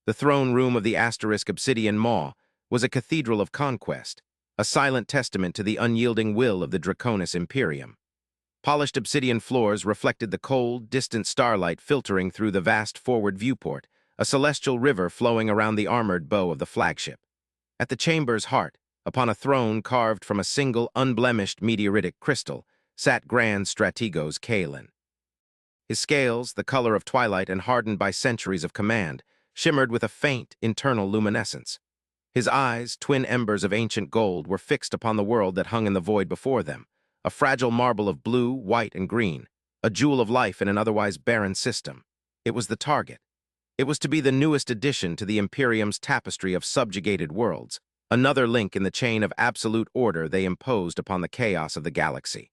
The throne room of the asterisk obsidian maw was a cathedral of conquest, a silent testament to the unyielding will of the Draconis Imperium. Polished obsidian floors reflected the cold, distant starlight filtering through the vast forward viewport, a celestial river flowing around the armored bow of the flagship. At the chamber's heart, upon a throne carved from a single unblemished meteoritic crystal, sat Grand Strategos Kalen. His scales, the color of twilight and hardened by centuries of command, shimmered with a faint, internal luminescence. His eyes, twin embers of ancient gold, were fixed upon the world that hung in the void before them, a fragile marble of blue, white, and green, a jewel of life in an otherwise barren system. It was the target. It was to be the newest addition to the Imperium's tapestry of subjugated worlds, another link in the chain of absolute order they imposed upon the chaos of the galaxy.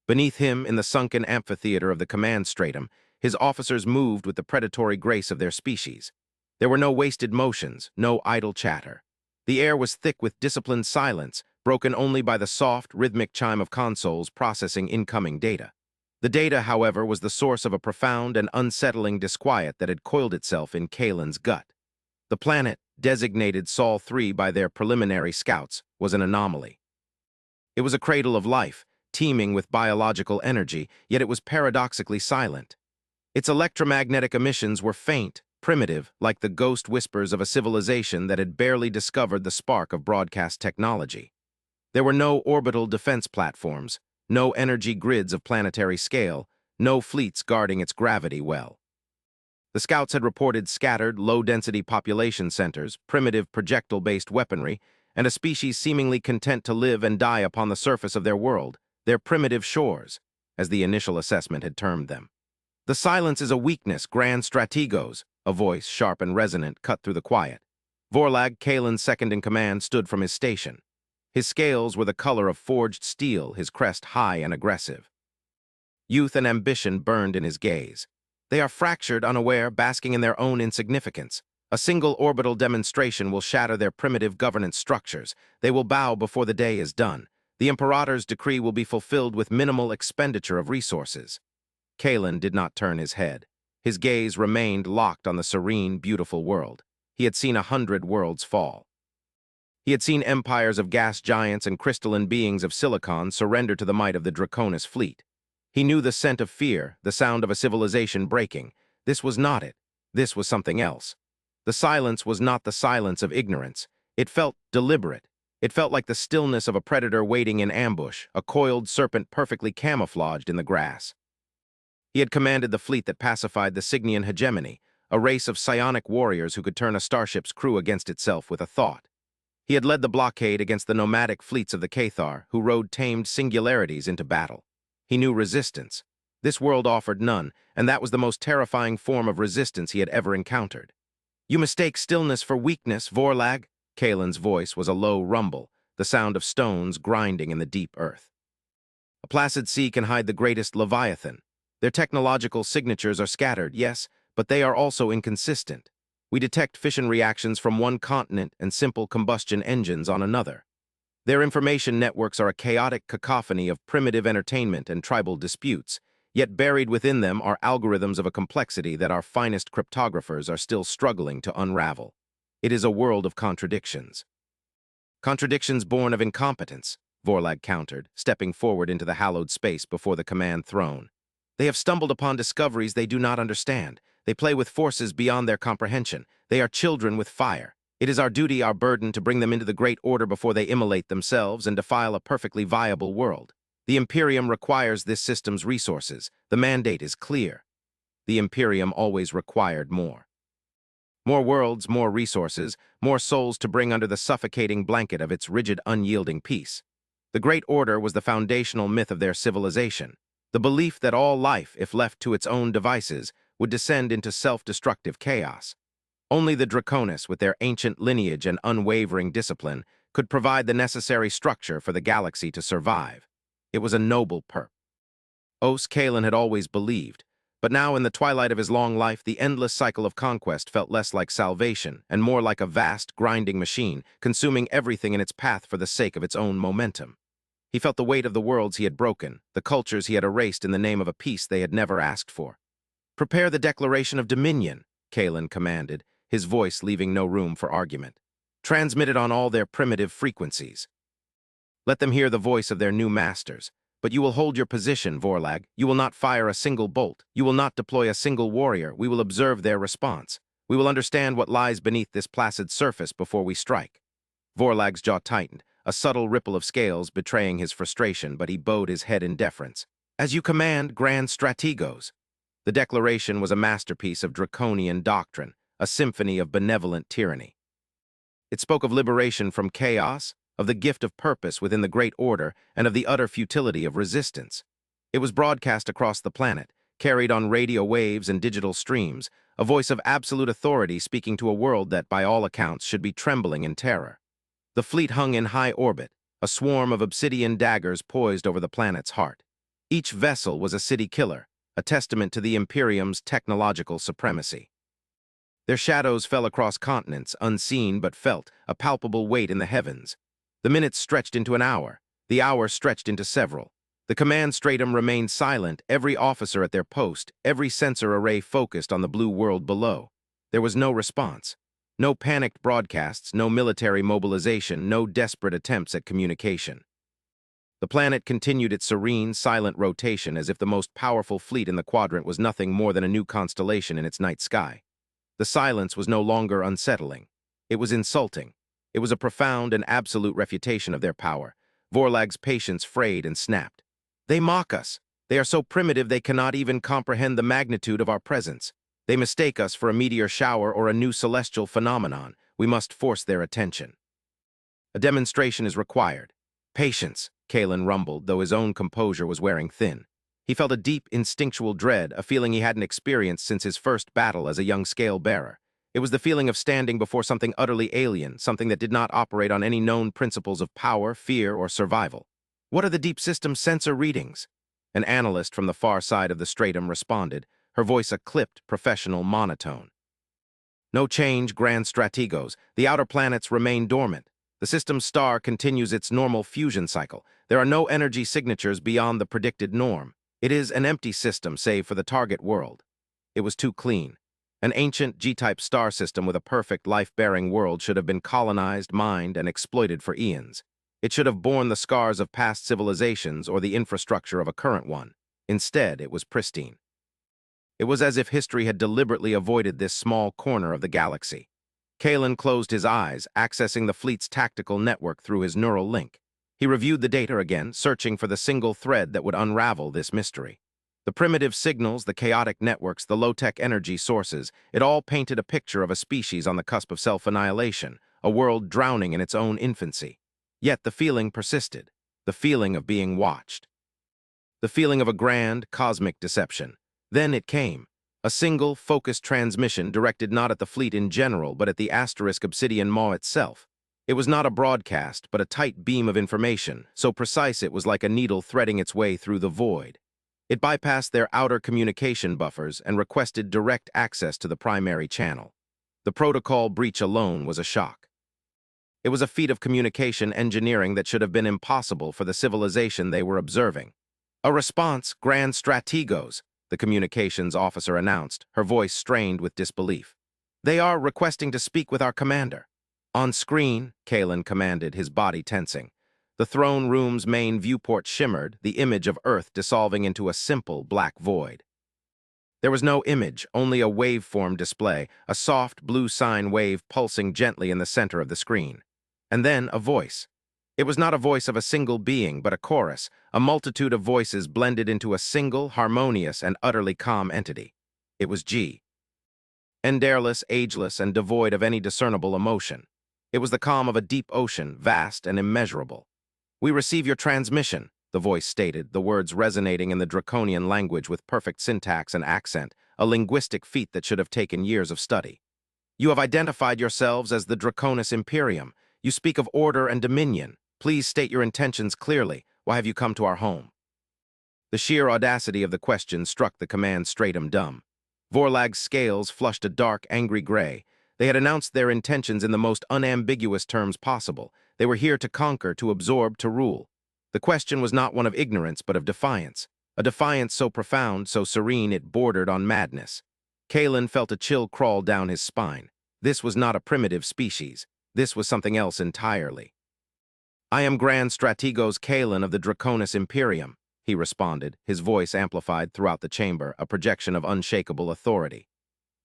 Beneath him, in the sunken amphitheater of the command stratum, his officers moved with the predatory grace of their species. There were no wasted motions, no idle chatter. The air was thick with disciplined silence, broken only by the soft, rhythmic chime of consoles processing incoming data. The data, however, was the source of a profound and unsettling disquiet that had coiled itself in Kalen's gut. The planet, designated Sol 3 by their preliminary scouts, was an anomaly. It was a cradle of life, teeming with biological energy, yet it was paradoxically silent. Its electromagnetic emissions were faint, primitive, like the ghost whispers of a civilization that had barely discovered the spark of broadcast technology. There were no orbital defense platforms, no energy grids of planetary scale, no fleets guarding its gravity well. The scouts had reported scattered, low-density population centers, primitive projectile-based weaponry, and a species seemingly content to live and die upon the surface of their world, their primitive shores, as the initial assessment had termed them. "The silence is a weakness, Grand Strategos," a voice, sharp and resonant, cut through the quiet. Vorlag, Kalen's second-in-command, stood from his station. His scales were the color of forged steel, his crest high and aggressive. Youth and ambition burned in his gaze. "They are fractured, unaware, basking in their own insignificance. A single orbital demonstration will shatter their primitive governance structures. They will bow before the day is done. The Imperator's decree will be fulfilled with minimal expenditure of resources." Kalen did not turn his head. His gaze remained locked on the serene, beautiful world. He had seen 100 worlds fall. He had seen empires of gas giants and crystalline beings of silicon surrender to the might of the Draconis fleet. He knew the scent of fear, the sound of a civilization breaking. This was not it. This was something else. The silence was not the silence of ignorance. It felt deliberate. It felt like the stillness of a predator waiting in ambush, a coiled serpent perfectly camouflaged in the grass. He had commanded the fleet that pacified the Cygnian hegemony, a race of psionic warriors who could turn a starship's crew against itself with a thought. He had led the blockade against the nomadic fleets of the Cathar, who rode tamed singularities into battle. He knew resistance. This world offered none, and that was the most terrifying form of resistance he had ever encountered. "You mistake stillness for weakness, Vorlag." Kalen's voice was a low rumble, the sound of stones grinding in the deep earth. "A placid sea can hide the greatest leviathan. Their technological signatures are scattered, yes, but they are also inconsistent. We detect fission reactions from one continent and simple combustion engines on another. Their information networks are a chaotic cacophony of primitive entertainment and tribal disputes, yet buried within them are algorithms of a complexity that our finest cryptographers are still struggling to unravel. It is a world of contradictions." "Contradictions born of incompetence," Vorlag countered, stepping forward into the hallowed space before the command throne. "They have stumbled upon discoveries they do not understand. They play with forces beyond their comprehension. They are children with fire. It is our duty, our burden, to bring them into the great order before they immolate themselves and defile a perfectly viable world. The Imperium requires this system's resources. The mandate is clear." The Imperium always required more. More worlds, more resources, more souls to bring under the suffocating blanket of its rigid, unyielding peace. The Great Order was the foundational myth of their civilization, the belief that all life, if left to its own devices, would descend into self-destructive chaos. Only the Draconis, with their ancient lineage and unwavering discipline, could provide the necessary structure for the galaxy to survive. It was a noble purpose. Kalen had always believed, but now in the twilight of his long life, the endless cycle of conquest felt less like salvation and more like a vast, grinding machine, consuming everything in its path for the sake of its own momentum. He felt the weight of the worlds he had broken, the cultures he had erased in the name of a peace they had never asked for. "Prepare the Declaration of Dominion," Kalen commanded, his voice leaving no room for argument. "Transmit it on all their primitive frequencies. Let them hear the voice of their new masters. But you will hold your position, Vorlag. You will not fire a single bolt. You will not deploy a single warrior. We will observe their response. We will understand what lies beneath this placid surface before we strike." Vorlag's jaw tightened, a subtle ripple of scales betraying his frustration, but he bowed his head in deference. "As you command, Grand Strategos." The declaration was a masterpiece of Draconian doctrine, a symphony of benevolent tyranny. It spoke of liberation from chaos, of the gift of purpose within the great order, and of the utter futility of resistance. It was broadcast across the planet, carried on radio waves and digital streams, a voice of absolute authority speaking to a world that, by all accounts, should be trembling in terror. The fleet hung in high orbit, a swarm of obsidian daggers poised over the planet's heart. Each vessel was a city killer, a testament to the Imperium's technological supremacy. Their shadows fell across continents, unseen but felt, a palpable weight in the heavens. The minutes stretched into an hour. The hour stretched into several. The command stratum remained silent, every officer at their post, every sensor array focused on the blue world below. There was no response. No panicked broadcasts, no military mobilization, no desperate attempts at communication. The planet continued its serene, silent rotation as if the most powerful fleet in the quadrant was nothing more than a new constellation in its night sky. The silence was no longer unsettling. It was insulting. It was a profound and absolute refutation of their power. Vorlag's patience frayed and snapped. "They mock us. They are so primitive they cannot even comprehend the magnitude of our presence. They mistake us for a meteor shower or a new celestial phenomenon. We must force their attention. A demonstration is required." "Patience," Kalen rumbled, though his own composure was wearing thin. He felt a deep, instinctual dread, a feeling he hadn't experienced since his first battle as a young scale-bearer. It was the feeling of standing before something utterly alien, something that did not operate on any known principles of power, fear, or survival. "What are the deep system sensor readings?" An analyst from the far side of the stratum responded, her voice a clipped, professional monotone. "No change, Grand Strategos. The outer planets remain dormant. The system's star continues its normal fusion cycle. There are no energy signatures beyond the predicted norm. It is an empty system, save for the target world." It was too clean. An ancient G-type star system with a perfect life-bearing world should have been colonized, mined, and exploited for eons. It should have borne the scars of past civilizations or the infrastructure of a current one. Instead, it was pristine. It was as if history had deliberately avoided this small corner of the galaxy. Kalen closed his eyes, accessing the fleet's tactical network through his neural link. He reviewed the data again, searching for the single thread that would unravel this mystery. The primitive signals, the chaotic networks, the low-tech energy sources, it all painted a picture of a species on the cusp of self-annihilation, a world drowning in its own infancy. Yet the feeling persisted, the feeling of being watched. The feeling of a grand, cosmic deception. Then it came. A single, focused transmission directed not at the fleet in general, but at the asterisk Obsidian Maw itself. It was not a broadcast, but a tight beam of information, so precise it was like a needle threading its way through the void. It bypassed their outer communication buffers and requested direct access to the primary channel. The protocol breach alone was a shock. It was a feat of communication engineering that should have been impossible for the civilization they were observing. "A response, Grand Strategos," the communications officer announced, her voice strained with disbelief. "They are requesting to speak with our commander." "On screen," Kalen commanded, his body tensing. The throne room's main viewport shimmered, the image of Earth dissolving into a simple black void. There was no image, only a waveform display, a soft blue sine wave pulsing gently in the center of the screen. And then a voice. It was not a voice of a single being, but a chorus, a multitude of voices blended into a single, harmonious, and utterly calm entity. It was G. Endareless, ageless, and devoid of any discernible emotion. It was the calm of a deep ocean, vast and immeasurable. "We receive your transmission," the voice stated, the words resonating in the Draconian language with perfect syntax and accent, a linguistic feat that should have taken years of study. "You have identified yourselves as the Draconis Imperium. You speak of order and dominion. Please state your intentions clearly. Why have you come to our home?" The sheer audacity of the question struck the command stratum dumb. Vorlag's scales flushed a dark, angry gray. They had announced their intentions in the most unambiguous terms possible. They were here to conquer, to absorb, to rule. The question was not one of ignorance, but of defiance. A defiance so profound, so serene, it bordered on madness. Kalen felt a chill crawl down his spine. This was not a primitive species. This was something else entirely. "I am Grand Strategos Kalen of the Draconis Imperium," he responded, his voice amplified throughout the chamber, a projection of unshakable authority.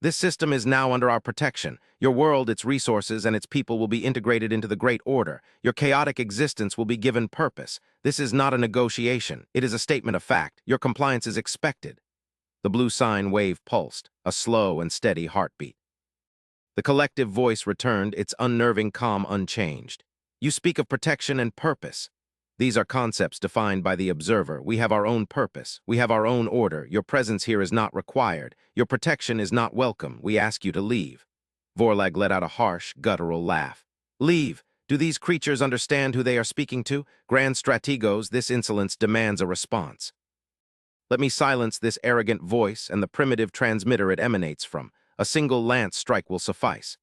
"This system is now under our protection. Your world, its resources, and its people will be integrated into the Great Order. Your chaotic existence will be given purpose. This is not a negotiation. It is a statement of fact. Your compliance is expected." The blue sine wave pulsed, a slow and steady heartbeat. The collective voice returned, its unnerving calm unchanged. "You speak of protection and purpose. These are concepts defined by the observer. We have our own purpose. We have our own order. Your presence here is not required. Your protection is not welcome. We ask you to leave." Vorlag let out a harsh, guttural laugh. "Leave! Do these creatures understand who they are speaking to? Grand Strategos, this insolence demands a response. Let me silence this arrogant voice and the primitive transmitter it emanates from. A single lance strike will suffice.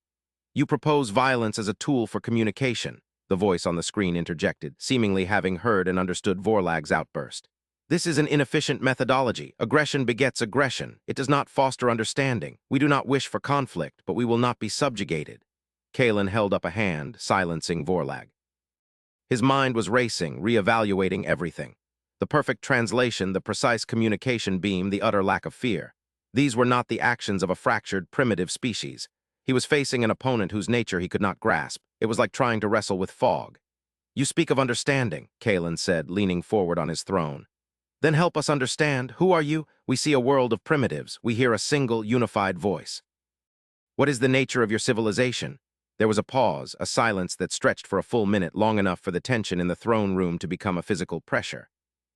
You propose violence as a tool for communication," the voice on the screen interjected, seemingly having heard and understood Vorlag's outburst. "This is an inefficient methodology. Aggression begets aggression. It does not foster understanding. We do not wish for conflict, but we will not be subjugated." Kalen held up a hand, silencing Vorlag. His mind was racing, reevaluating everything. The perfect translation, the precise communication beam, the utter lack of fear. These were not the actions of a fractured, primitive species. He was facing an opponent whose nature he could not grasp. It was like trying to wrestle with fog. "You speak of understanding," Kalen said, leaning forward on his throne. "Then help us understand. Who are you? We see a world of primitives. We hear a single, unified voice. What is the nature of your civilization?" There was a pause, a silence that stretched for a full minute, long enough for the tension in the throne room to become a physical pressure.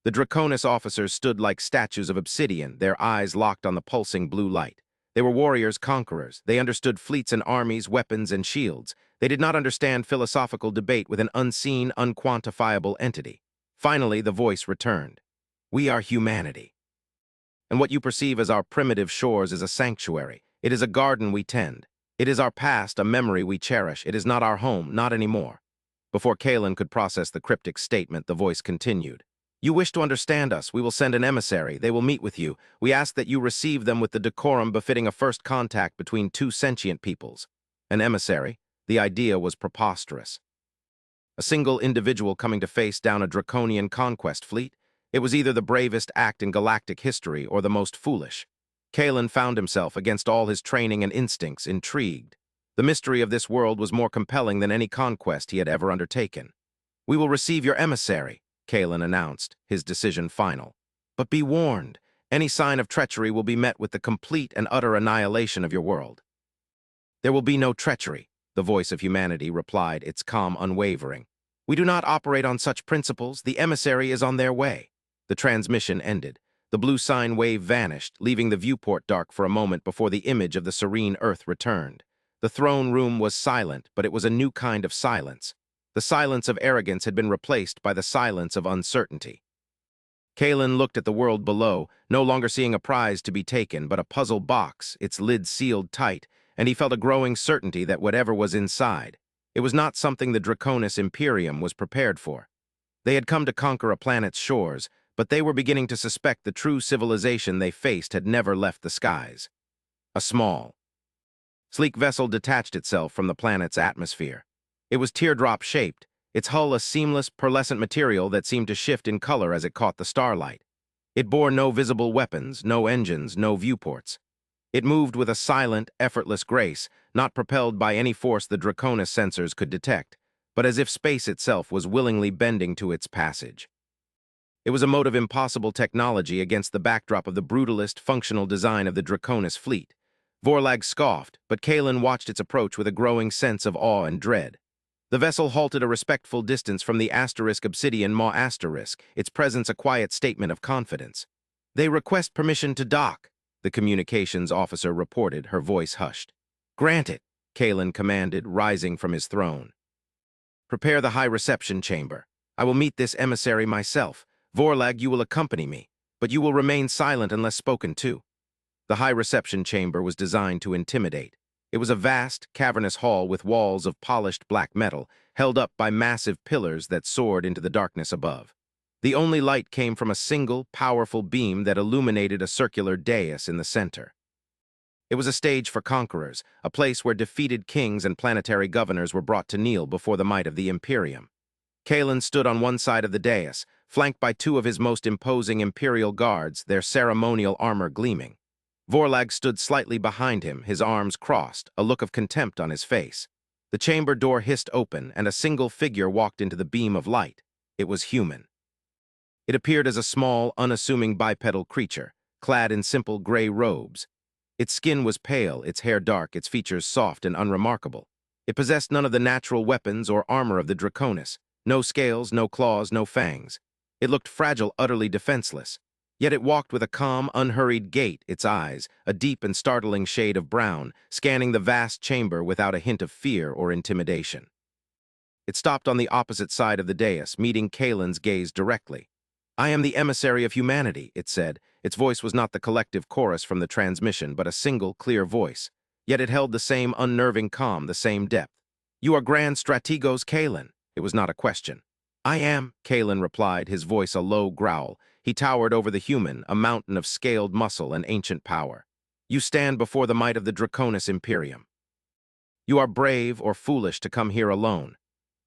The Draconis officers stood like statues of obsidian, their eyes locked on the pulsing blue light. They were warriors, conquerors. They understood fleets and armies, weapons and shields. They did not understand philosophical debate with an unseen, unquantifiable entity. Finally, the voice returned. "We are humanity. And what you perceive as our primitive shores is a sanctuary. It is a garden we tend. It is our past, a memory we cherish. It is not our home, not anymore." Before Kalen could process the cryptic statement, the voice continued. "You wish to understand us. We will send an emissary. They will meet with you. We ask that you receive them with the decorum befitting a first contact between two sentient peoples." An emissary? The idea was preposterous. A single individual coming to face down a Draconian conquest fleet? It was either the bravest act in galactic history or the most foolish. Kalen found himself, against all his training and instincts, intrigued. The mystery of this world was more compelling than any conquest he had ever undertaken. "We will receive your emissary," Kalen announced, his decision final. "But be warned, any sign of treachery will be met with the complete and utter annihilation of your world." "There will be no treachery," the voice of humanity replied, its calm unwavering. "We do not operate on such principles. The emissary is on their way." The transmission ended. The blue sine wave vanished, leaving the viewport dark for a moment before the image of the serene earth returned. The throne room was silent, but it was a new kind of silence. The silence of arrogance had been replaced by the silence of uncertainty. Kalen looked at the world below, no longer seeing a prize to be taken, but a puzzle box, its lid sealed tight, and he felt a growing certainty that whatever was inside, it was not something the Draconis Imperium was prepared for. They had come to conquer a planet's shores, but they were beginning to suspect the true civilization they faced had never left the skies. A small, sleek vessel detached itself from the planet's atmosphere. It was teardrop-shaped, its hull a seamless, pearlescent material that seemed to shift in color as it caught the starlight. It bore no visible weapons, no engines, no viewports. It moved with a silent, effortless grace, not propelled by any force the Draconis sensors could detect, but as if space itself was willingly bending to its passage. It was a mode of impossible technology against the backdrop of the brutalist, functional design of the Draconis fleet. Vorlag scoffed, but Kalen watched its approach with a growing sense of awe and dread. The vessel halted a respectful distance from the *obsidian maw*, its presence a quiet statement of confidence. "They request permission to dock," the communications officer reported, her voice hushed. "Grant it," Kalen commanded, rising from his throne. "Prepare the high reception chamber. I will meet this emissary myself. Vorlag, you will accompany me, but you will remain silent unless spoken to." The high reception chamber was designed to intimidate. It was a vast, cavernous hall with walls of polished black metal, held up by massive pillars that soared into the darkness above. The only light came from a single, powerful beam that illuminated a circular dais in the center. It was a stage for conquerors, a place where defeated kings and planetary governors were brought to kneel before the might of the Imperium. Kalen stood on one side of the dais, flanked by two of his most imposing Imperial guards, their ceremonial armor gleaming. Vorlag stood slightly behind him, his arms crossed, a look of contempt on his face. The chamber door hissed open, and a single figure walked into the beam of light. It was human. It appeared as a small, unassuming bipedal creature, clad in simple gray robes. Its skin was pale, its hair dark, its features soft and unremarkable. It possessed none of the natural weapons or armor of the Draconis. No scales, no claws, no fangs. It looked fragile, utterly defenseless. Yet it walked with a calm, unhurried gait, its eyes, a deep and startling shade of brown, scanning the vast chamber without a hint of fear or intimidation. It stopped on the opposite side of the dais, meeting Kalen's gaze directly. "I am the emissary of humanity," it said. Its voice was not the collective chorus from the transmission, but a single, clear voice. Yet it held the same unnerving calm, the same depth. "You are Grand Strategos Kalen." It was not a question. "I am," Kalen replied, his voice a low growl. He towered over the human, a mountain of scaled muscle and ancient power. "You stand before the might of the Draconis Imperium. You are brave or foolish to come here alone.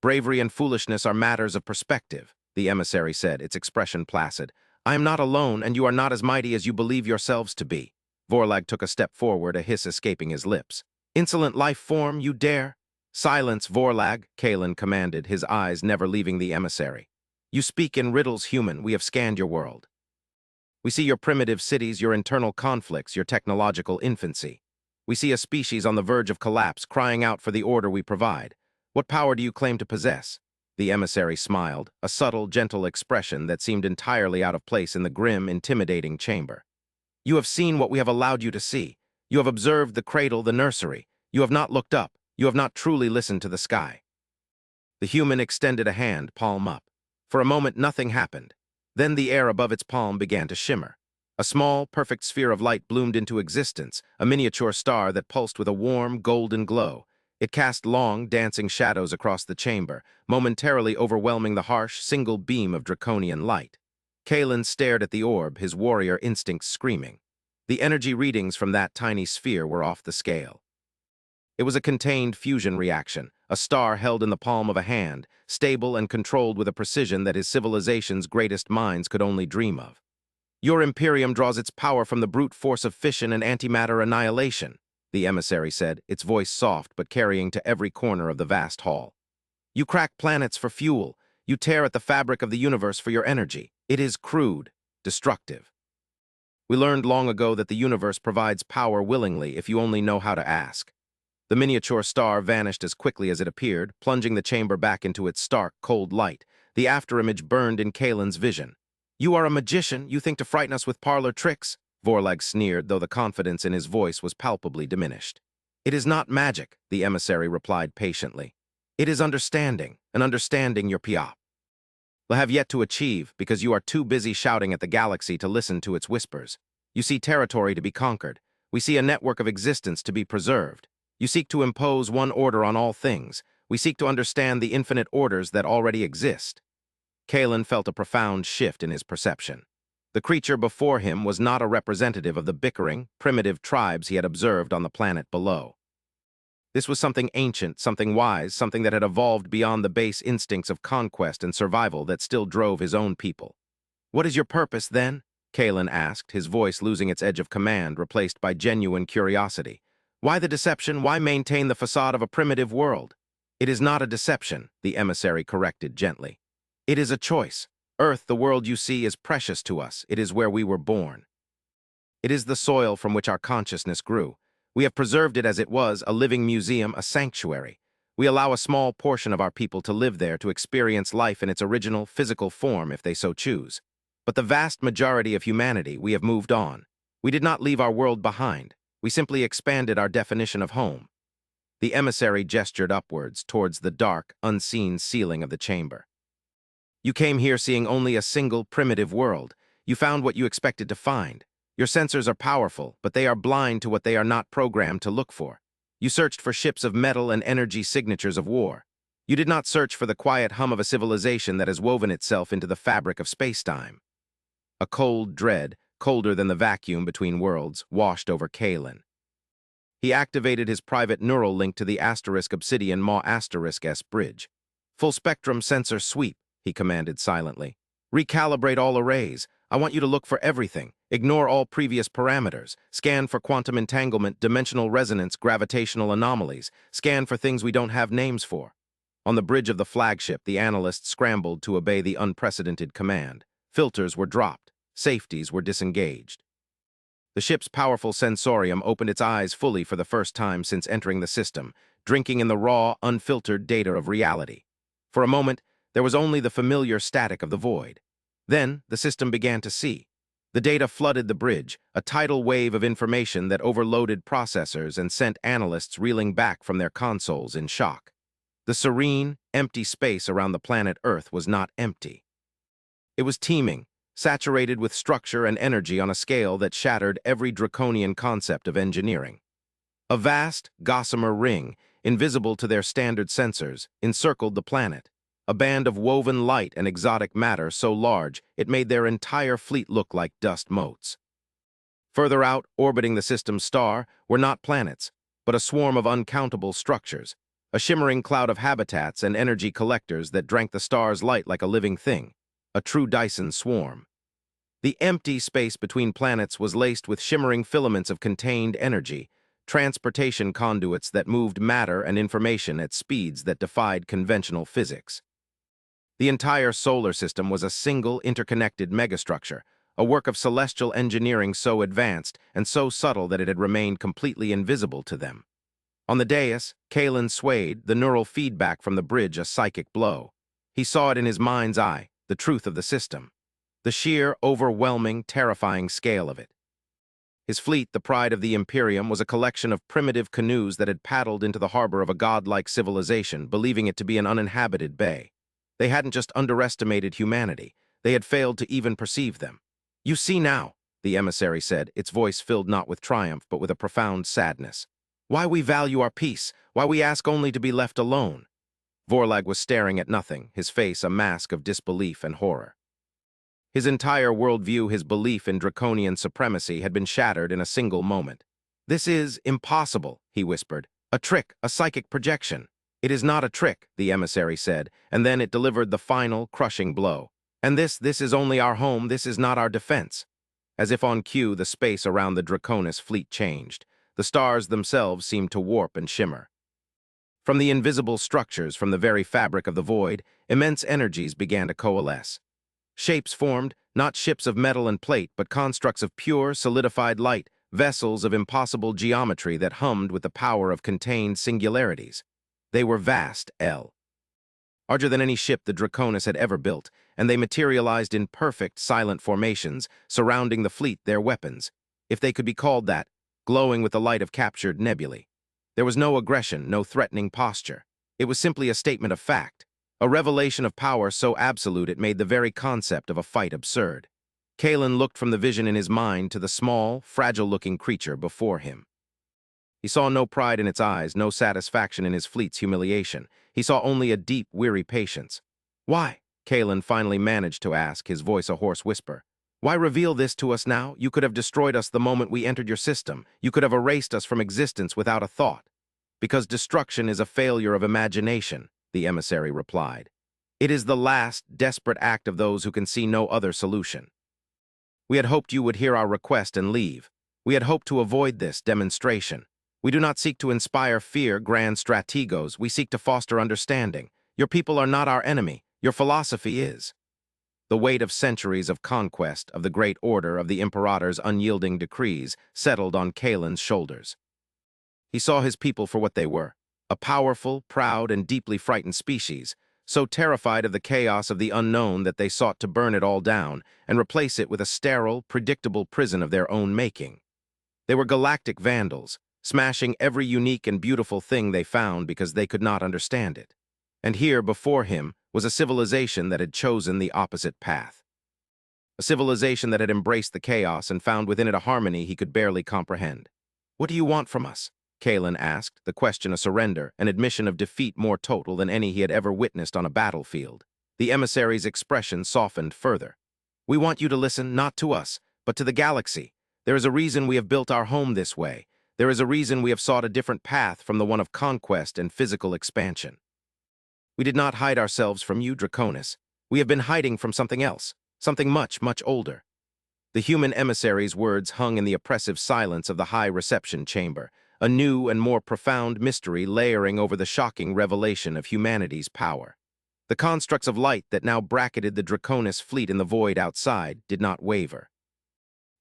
Bravery and foolishness are matters of perspective," the emissary said, its expression placid. "I am not alone, and you are not as mighty as you believe yourselves to be." Vorlag took a step forward, a hiss escaping his lips. "Insolent life form, you dare?" "Silence, Vorlag," Kalen commanded, his eyes never leaving the emissary. "You speak in riddles, human. We have scanned your world. We see your primitive cities, your internal conflicts, your technological infancy. We see a species on the verge of collapse, crying out for the order we provide. What power do you claim to possess?" The emissary smiled, a subtle, gentle expression that seemed entirely out of place in the grim, intimidating chamber. "You have seen what we have allowed you to see. You have observed the cradle, the nursery. You have not looked up. You have not truly listened to the sky." The human extended a hand, palm up. For a moment, nothing happened. Then the air above its palm began to shimmer. A small, perfect sphere of light bloomed into existence, a miniature star that pulsed with a warm, golden glow. It cast long, dancing shadows across the chamber, momentarily overwhelming the harsh, single beam of draconian light. Kalen stared at the orb, his warrior instincts screaming. The energy readings from that tiny sphere were off the scale. It was a contained fusion reaction, a star held in the palm of a hand, stable and controlled with a precision that his civilization's greatest minds could only dream of. "Your Imperium draws its power from the brute force of fission and antimatter annihilation," the emissary said, its voice soft but carrying to every corner of the vast hall. "You crack planets for fuel. You tear at the fabric of the universe for your energy. It is crude, destructive. We learned long ago that the universe provides power willingly if you only know how to ask." The miniature star vanished as quickly as it appeared, plunging the chamber back into its stark, cold light. The afterimage burned in Kalen's vision. "You are a magician. You think to frighten us with parlor tricks?" Vorlag sneered, though the confidence in his voice was palpably diminished. "It is not magic," the emissary replied patiently. "It is understanding, an understanding your Piap will have yet to achieve because you are too busy shouting at the galaxy to listen to its whispers. You see territory to be conquered. We see a network of existence to be preserved. You seek to impose one order on all things. We seek to understand the infinite orders that already exist." Kalen felt a profound shift in his perception. The creature before him was not a representative of the bickering, primitive tribes he had observed on the planet below. This was something ancient, something wise, something that had evolved beyond the base instincts of conquest and survival that still drove his own people. "What is your purpose, then?" Kalen asked, his voice losing its edge of command, replaced by genuine curiosity. "Why the deception? Why maintain the facade of a primitive world?" "It is not a deception," the emissary corrected gently. "It is a choice. Earth, the world you see, is precious to us. It is where we were born. It is the soil from which our consciousness grew. We have preserved it as it was, a living museum, a sanctuary. We allow a small portion of our people to live there, to experience life in its original, physical form if they so choose. But the vast majority of humanity, we have moved on. We did not leave our world behind. We simply expanded our definition of home." The emissary gestured upwards, towards the dark, unseen ceiling of the chamber. "You came here seeing only a single, primitive world. You found what you expected to find. Your sensors are powerful, but they are blind to what they are not programmed to look for. You searched for ships of metal and energy signatures of war. You did not search for the quiet hum of a civilization that has woven itself into the fabric of space-time." A cold dread, colder than the vacuum between worlds, washed over Kalen. He activated his private neural link to the *Obsidian Maw *S bridge. Full spectrum sensor sweep, he commanded silently. Recalibrate all arrays. I want you to look for everything. Ignore all previous parameters. Scan for quantum entanglement, dimensional resonance, gravitational anomalies. Scan for things we don't have names for. On the bridge of the flagship, the analysts scrambled to obey the unprecedented command. Filters were dropped. Safeties were disengaged. The ship's powerful sensorium opened its eyes fully for the first time since entering the system, drinking in the raw, unfiltered data of reality. For a moment, there was only the familiar static of the void. Then, the system began to see. The data flooded the bridge, a tidal wave of information that overloaded processors and sent analysts reeling back from their consoles in shock. The serene, empty space around the planet Earth was not empty. It was teeming, saturated with structure and energy on a scale that shattered every draconian concept of engineering. A vast, gossamer ring, invisible to their standard sensors, encircled the planet, a band of woven light and exotic matter so large it made their entire fleet look like dust motes. Further out, orbiting the system's star, were not planets, but a swarm of uncountable structures, a shimmering cloud of habitats and energy collectors that drank the star's light like a living thing, a true Dyson swarm. The empty space between planets was laced with shimmering filaments of contained energy, transportation conduits that moved matter and information at speeds that defied conventional physics. The entire solar system was a single, interconnected megastructure, a work of celestial engineering so advanced and so subtle that it had remained completely invisible to them. On the dais, Kalen swayed, the neural feedback from the bridge a psychic blow. He saw it in his mind's eye, the truth of the system, the sheer, overwhelming, terrifying scale of it. His fleet, the pride of the Imperium, was a collection of primitive canoes that had paddled into the harbor of a godlike civilization, believing it to be an uninhabited bay. They hadn't just underestimated humanity, they had failed to even perceive them. "You see now," the emissary said, its voice filled not with triumph but with a profound sadness. "Why we value our peace, why we ask only to be left alone." Vorlag was staring at nothing, his face a mask of disbelief and horror. His entire worldview, his belief in Draconian supremacy, had been shattered in a single moment. "This is impossible," he whispered. "A trick, a psychic projection." "It is not a trick," the emissary said, and then it delivered the final, crushing blow. "And this is only our home, this is not our defense." As if on cue, the space around the Draconis fleet changed. The stars themselves seemed to warp and shimmer. From the invisible structures, from the very fabric of the void, immense energies began to coalesce. Shapes formed, not ships of metal and plate, but constructs of pure, solidified light, vessels of impossible geometry that hummed with the power of contained singularities. They were vast, larger than any ship the Draconis had ever built, and they materialized in perfect, silent formations, surrounding the fleet, their weapons, if they could be called that, glowing with the light of captured nebulae. There was no aggression, no threatening posture. It was simply a statement of fact, a revelation of power so absolute it made the very concept of a fight absurd. Kalen looked from the vision in his mind to the small, fragile-looking creature before him. He saw no pride in its eyes, no satisfaction in his fleet's humiliation. He saw only a deep, weary patience. "Why?" Kalen finally managed to ask, his voice a hoarse whisper. "Why reveal this to us now? You could have destroyed us the moment we entered your system. You could have erased us from existence without a thought." "Because destruction is a failure of imagination," the emissary replied. "It is the last, desperate act of those who can see no other solution. We had hoped you would hear our request and leave. We had hoped to avoid this demonstration. We do not seek to inspire fear, grand strategos. We seek to foster understanding. Your people are not our enemy. Your philosophy is." The weight of centuries of conquest, of the great order, of the Imperator's unyielding decrees, settled on Kalen's shoulders. He saw his people for what they were, a powerful, proud, and deeply frightened species, so terrified of the chaos of the unknown that they sought to burn it all down and replace it with a sterile, predictable prison of their own making. They were galactic vandals, smashing every unique and beautiful thing they found because they could not understand it. And here, before him, was a civilization that had chosen the opposite path. A civilization that had embraced the chaos and found within it a harmony he could barely comprehend. "What do you want from us?" Kalen asked, the question a surrender, an admission of defeat more total than any he had ever witnessed on a battlefield. The emissary's expression softened further. "We want you to listen not to us, but to the galaxy. There is a reason we have built our home this way. There is a reason we have sought a different path from the one of conquest and physical expansion. We did not hide ourselves from you, Draconis. We have been hiding from something else, something much, much older. The human emissary's words hung in the oppressive silence of the high reception chamber, a new and more profound mystery layering over the shocking revelation of humanity's power. The constructs of light that now bracketed the Draconis fleet in the void outside did not waver.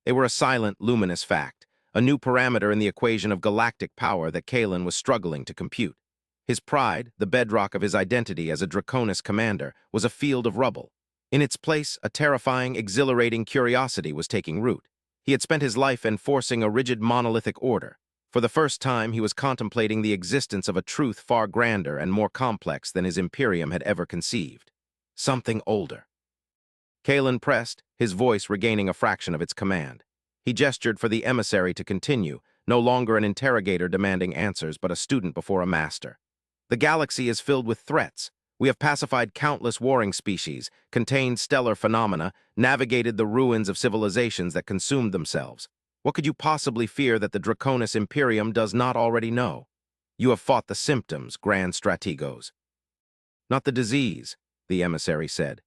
They were a silent, luminous fact, a new parameter in the equation of galactic power that Kalen was struggling to compute. His pride, the bedrock of his identity as a Draconis commander, was a field of rubble. In its place, a terrifying, exhilarating curiosity was taking root. He had spent his life enforcing a rigid monolithic order. For the first time, he was contemplating the existence of a truth far grander and more complex than his Imperium had ever conceived. Something older. Kalen pressed, his voice regaining a fraction of its command. He gestured for the emissary to continue, no longer an interrogator demanding answers, but a student before a master. The galaxy is filled with threats. We have pacified countless warring species, contained stellar phenomena, navigated the ruins of civilizations that consumed themselves. What could you possibly fear that the Draconis Imperium does not already know? You have fought the symptoms, Grand Strategos. Not the disease, the emissary said.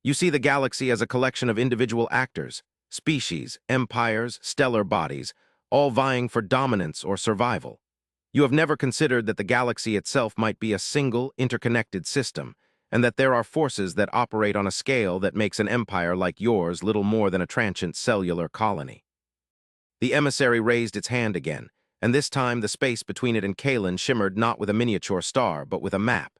You see the galaxy as a collection of individual actors, species, empires, stellar bodies, all vying for dominance or survival. You have never considered that the galaxy itself might be a single, interconnected system, and that there are forces that operate on a scale that makes an empire like yours little more than a transient cellular colony. The emissary raised its hand again, and this time the space between it and Kalen shimmered not with a miniature star, but with a map.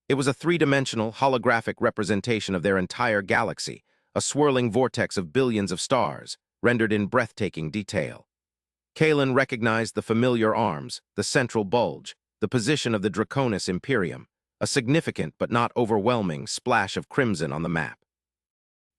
It was a three-dimensional, holographic representation of their entire galaxy, a swirling vortex of billions of stars, rendered in breathtaking detail. Kalen recognized the familiar arms, the central bulge, the position of the Draconis Imperium, a significant but not overwhelming splash of crimson on the map.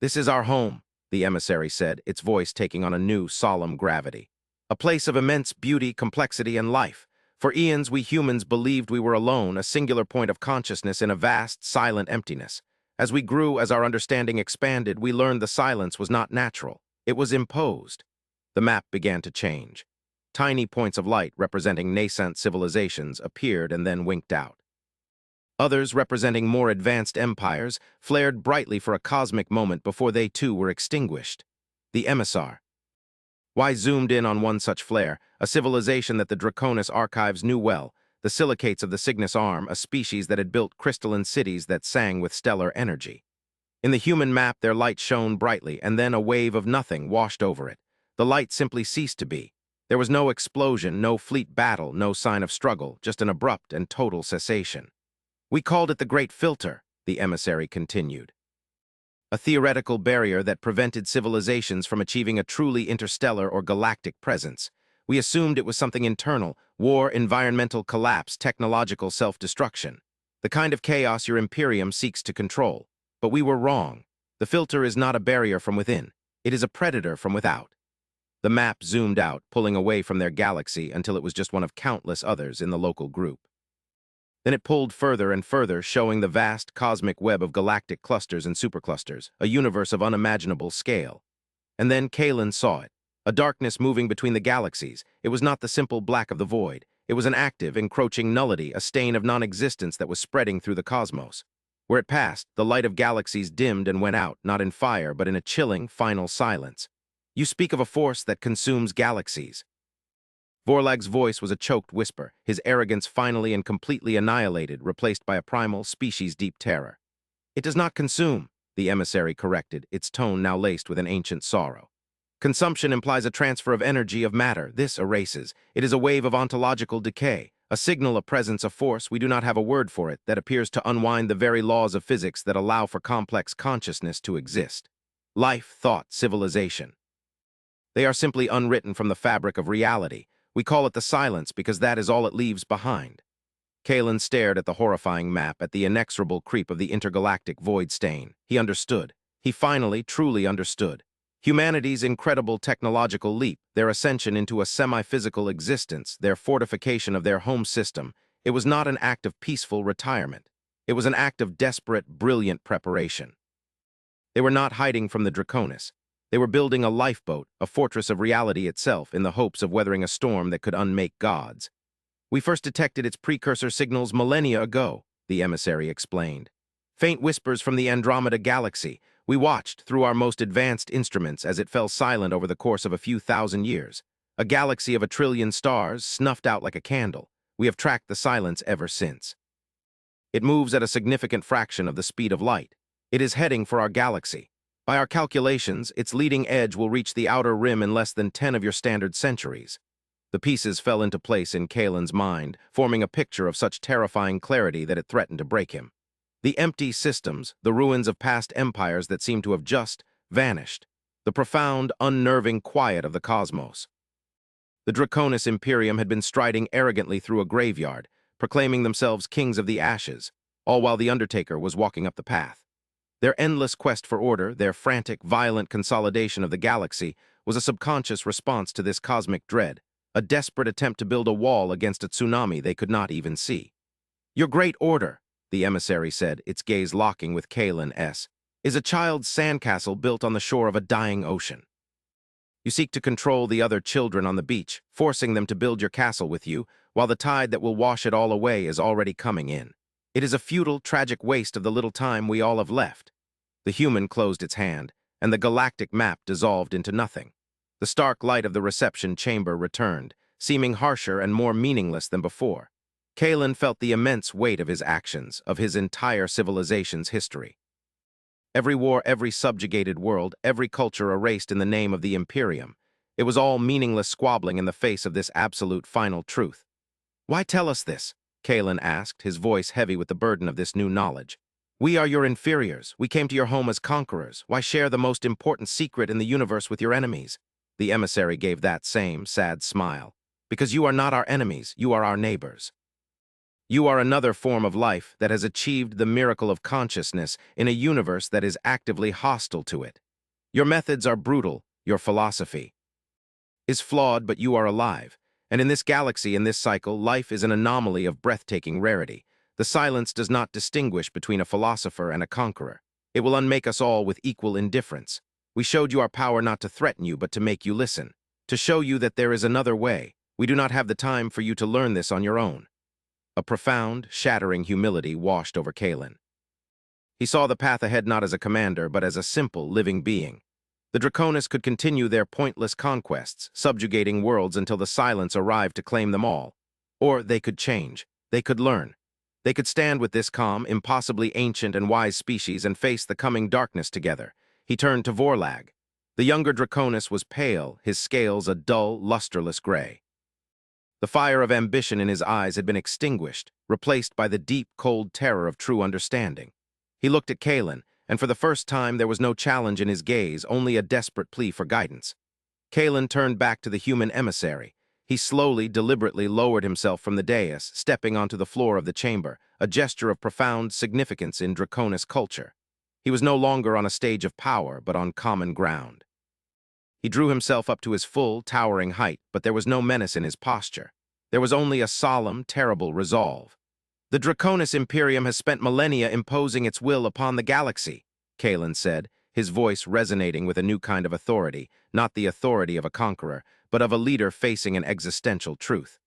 This is our home, the emissary said, its voice taking on a new, solemn gravity. A place of immense beauty, complexity, and life. For eons, we humans believed we were alone, a singular point of consciousness in a vast, silent emptiness. As we grew, as our understanding expanded, we learned the silence was not natural. It was imposed. The map began to change. Tiny points of light representing nascent civilizations appeared and then winked out. Others, representing more advanced empires, flared brightly for a cosmic moment before they too were extinguished. The emissary. Y zoomed in on one such flare, a civilization that the Draconis archives knew well, the silicates of the Cygnus Arm, a species that had built crystalline cities that sang with stellar energy. In the human map, their light shone brightly, and then a wave of nothing washed over it. The light simply ceased to be. There was no explosion, no fleet battle, no sign of struggle, just an abrupt and total cessation. We called it the Great Filter, the emissary continued. A theoretical barrier that prevented civilizations from achieving a truly interstellar or galactic presence. We assumed it was something internal, war, environmental collapse, technological self-destruction. The kind of chaos your Imperium seeks to control. But we were wrong. The filter is not a barrier from within. It is a predator from without. The map zoomed out, pulling away from their galaxy until it was just one of countless others in the local group. Then it pulled further and further, showing the vast cosmic web of galactic clusters and superclusters, a universe of unimaginable scale. And then Kalen saw it, a darkness moving between the galaxies. It was not the simple black of the void. It was an active, encroaching nullity, a stain of non-existence that was spreading through the cosmos. Where it passed, the light of galaxies dimmed and went out, not in fire, but in a chilling, final silence. You speak of a force that consumes galaxies. Vorlag's voice was a choked whisper, his arrogance finally and completely annihilated, replaced by a primal, species-deep terror. It does not consume, the emissary corrected, its tone now laced with an ancient sorrow. Consumption implies a transfer of energy, of matter. This erases. It is a wave of ontological decay, a signal of presence of force, we do not have a word for it, that appears to unwind the very laws of physics that allow for complex consciousness to exist. Life, thought, civilization. They are simply unwritten from the fabric of reality. We call it the silence because that is all it leaves behind. Kalen stared at the horrifying map, at the inexorable creep of the intergalactic void stain. He understood. He finally, truly understood. Humanity's incredible technological leap, their ascension into a semi-physical existence, their fortification of their home system, it was not an act of peaceful retirement. It was an act of desperate, brilliant preparation. They were not hiding from the Draconis. They were building a lifeboat, a fortress of reality itself, in the hopes of weathering a storm that could unmake gods. We first detected its precursor signals millennia ago, the emissary explained. Faint whispers from the Andromeda galaxy. We watched through our most advanced instruments as it fell silent over the course of a few thousand years. A galaxy of 1 trillion stars snuffed out like a candle. We have tracked the silence ever since. It moves at a significant fraction of the speed of light. It is heading for our galaxy. By our calculations, its leading edge will reach the outer rim in less than 10 of your standard centuries. The pieces fell into place in Kalen's mind, forming a picture of such terrifying clarity that it threatened to break him. The empty systems, the ruins of past empires that seemed to have just vanished. The profound, unnerving quiet of the cosmos. The Draconis Imperium had been striding arrogantly through a graveyard, proclaiming themselves kings of the ashes, all while the Undertaker was walking up the path. Their endless quest for order, their frantic, violent consolidation of the galaxy, was a subconscious response to this cosmic dread, a desperate attempt to build a wall against a tsunami they could not even see. "Your great order," the emissary said, its gaze locking with Kalen's, "is a child's sandcastle built on the shore of a dying ocean. You seek to control the other children on the beach, forcing them to build your castle with you, while the tide that will wash it all away is already coming in. It is a futile, tragic waste of the little time we all have left." The human closed its hand, and the galactic map dissolved into nothing. The stark light of the reception chamber returned, seeming harsher and more meaningless than before. Kalen felt the immense weight of his actions, of his entire civilization's history. Every war, every subjugated world, every culture erased in the name of the Imperium. It was all meaningless squabbling in the face of this absolute final truth. "Why tell us this?" Kalen asked, his voice heavy with the burden of this new knowledge. "We are your inferiors. We came to your home as conquerors. Why share the most important secret in the universe with your enemies?" The emissary gave that same sad smile. "Because you are not our enemies, you are our neighbors. You are another form of life that has achieved the miracle of consciousness in a universe that is actively hostile to it. Your methods are brutal, your philosophy is flawed, but you are alive. And in this galaxy, in this cycle, life is an anomaly of breathtaking rarity. The silence does not distinguish between a philosopher and a conqueror. It will unmake us all with equal indifference. We showed you our power not to threaten you, but to make you listen, to show you that there is another way. We do not have the time for you to learn this on your own." A profound, shattering humility washed over Kalen. He saw the path ahead not as a commander, but as a simple, living being. The Draconis could continue their pointless conquests, subjugating worlds until the silence arrived to claim them all. Or they could change. They could learn. They could stand with this calm, impossibly ancient and wise species and face the coming darkness together. He turned to Vorlag. The younger Draconis was pale, his scales a dull, lusterless gray. The fire of ambition in his eyes had been extinguished, replaced by the deep, cold terror of true understanding. He looked at Kalen, and for the first time there was no challenge in his gaze, only a desperate plea for guidance. Kalen turned back to the human emissary. He slowly, deliberately lowered himself from the dais, stepping onto the floor of the chamber, a gesture of profound significance in Draconis culture. He was no longer on a stage of power, but on common ground. He drew himself up to his full, towering height, but there was no menace in his posture. There was only a solemn, terrible resolve. "The Draconis Imperium has spent millennia imposing its will upon the galaxy," Kalen said, his voice resonating with a new kind of authority, not the authority of a conqueror, but of a leader facing an existential truth.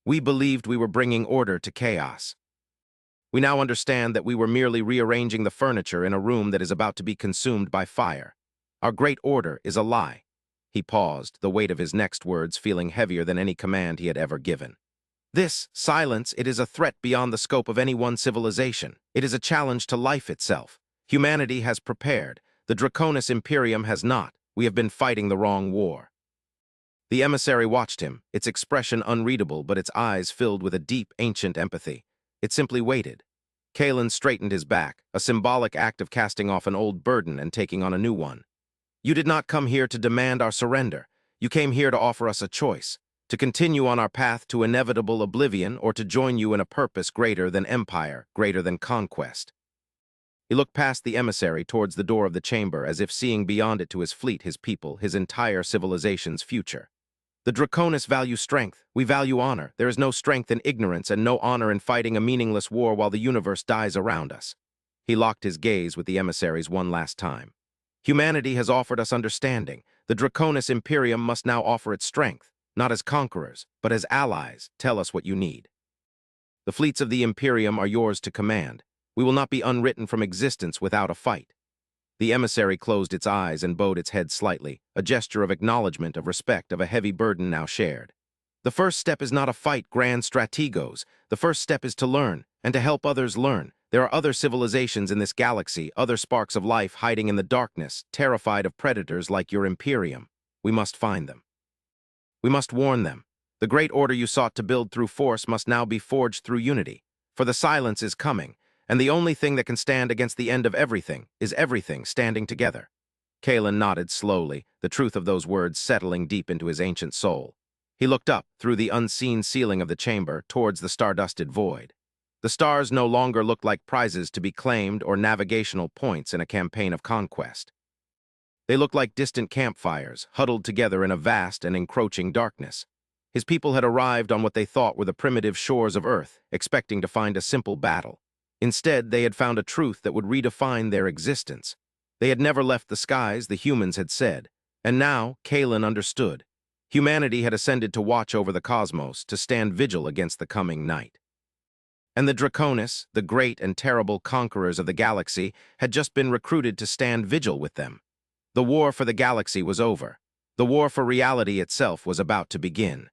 "We believed we were bringing order to chaos. We now understand that we were merely rearranging the furniture in a room that is about to be consumed by fire. Our great order is a lie." He paused, the weight of his next words feeling heavier than any command he had ever given. "This silence, it is a threat beyond the scope of any one civilization. It is a challenge to life itself. Humanity has prepared. The Draconis Imperium has not. We have been fighting the wrong war." The emissary watched him, its expression unreadable, but its eyes filled with a deep, ancient empathy. It simply waited. Kalen straightened his back, a symbolic act of casting off an old burden and taking on a new one. "You did not come here to demand our surrender. You came here to offer us a choice, to continue on our path to inevitable oblivion or to join you in a purpose greater than empire, greater than conquest." He looked past the emissary towards the door of the chamber, as if seeing beyond it to his fleet, his people, his entire civilization's future. "The Draconis value strength. We value honor. There is no strength in ignorance and no honor in fighting a meaningless war while the universe dies around us." He locked his gaze with the emissaries one last time. Humanity has offered us understanding. The Draconis Imperium must now offer its strength, not as conquerors, but as allies. Tell us what you need. The fleets of the Imperium are yours to command. We will not be unwritten from existence without a fight. The emissary closed its eyes and bowed its head slightly, a gesture of acknowledgement, of respect, of a heavy burden now shared. The first step is not a fight, grand strategos. The first step is to learn, and to help others learn. There are other civilizations in this galaxy, other sparks of life hiding in the darkness, terrified of predators like your Imperium. We must find them. We must warn them. The great order you sought to build through force must now be forged through unity. For the silence is coming, and the only thing that can stand against the end of everything is everything standing together. Kalen nodded slowly, the truth of those words settling deep into his ancient soul. He looked up, through the unseen ceiling of the chamber, towards the star-dusted void. The stars no longer looked like prizes to be claimed or navigational points in a campaign of conquest. They looked like distant campfires, huddled together in a vast and encroaching darkness. His people had arrived on what they thought were the primitive shores of Earth, expecting to find a simple battle. Instead, they had found a truth that would redefine their existence. They had never left the skies, the humans had said. And now, Kalen understood. Humanity had ascended to watch over the cosmos, to stand vigil against the coming night. And the Draconis, the great and terrible conquerors of the galaxy, had just been recruited to stand vigil with them. The war for the galaxy was over. The war for reality itself was about to begin.